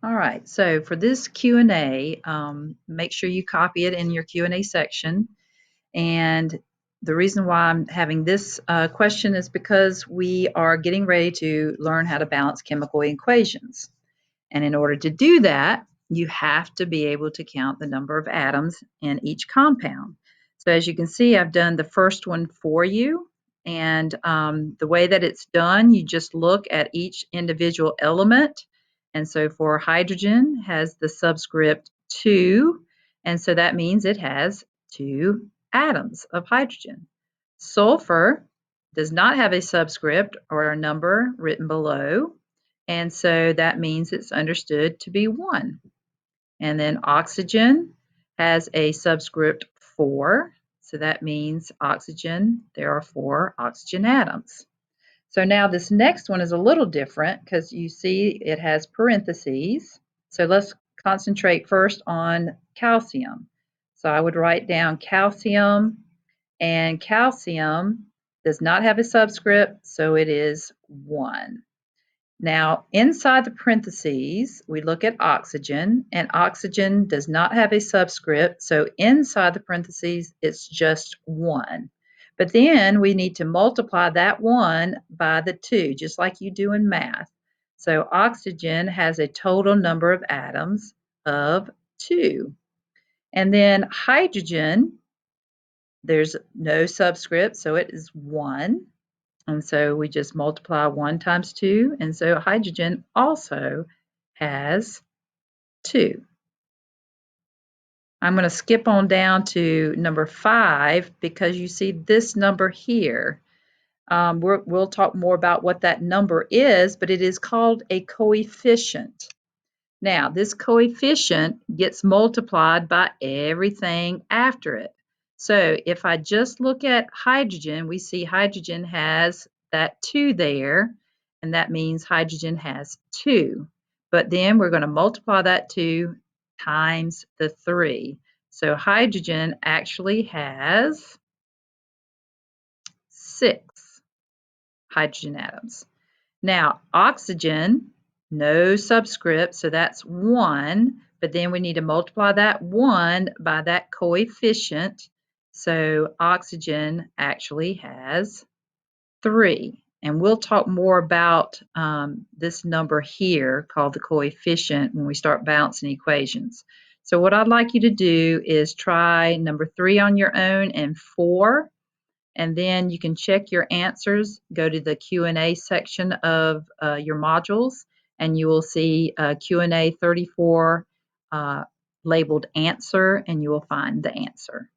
All right, so for this Q&A, make sure you copy it in your Q&A section. And the reason why I'm having this question is because we are getting ready to learn how to balance chemical equations. And in order to do that, you have to be able to count the number of atoms in each compound. So as you can see, I've done the first one for you. And the way that it's done, you just look at each individual element. And so for hydrogen has the subscript 2, and so that means it has 2 atoms of hydrogen. Sulfur does not have a subscript or a number written below, and so that means it's understood to be 1. And then oxygen has a subscript 4, so that means oxygen, there are 4 oxygen atoms. So now this next one is a little different because you see it has parentheses. So let's concentrate first on calcium. So I would write down calcium, and calcium does not have a subscript, so it is 1. Now, inside the parentheses, we look at oxygen, and oxygen does not have a subscript, so inside the parentheses, it's just 1. But then we need to multiply that 1 by the 2, just like you do in math. So oxygen has a total number of atoms of 2. And then hydrogen, there's no subscript, so it is 1. And so we just multiply 1 times 2, and so hydrogen also has 2. I'm going to skip on down to number 5 because you see this number here. We'll talk more about what that number is, but it is called a coefficient. Now, this coefficient gets multiplied by everything after it. So if I just look at hydrogen, we see hydrogen has that 2 there, and that means hydrogen has 2. But then we're going to multiply that 2 times the 3. So hydrogen actually has 6 hydrogen atoms. Now, oxygen, no subscript, so that's 1, but then we need to multiply that 1 by that coefficient. So oxygen actually has 3. And we'll talk more about this number here called the coefficient when we start balancing equations. So what I'd like you to do is try number 3 on your own and 4. And then you can check your answers, go to the Q&A section of your modules, and you will see Q&A 34 labeled answer, and you will find the answer.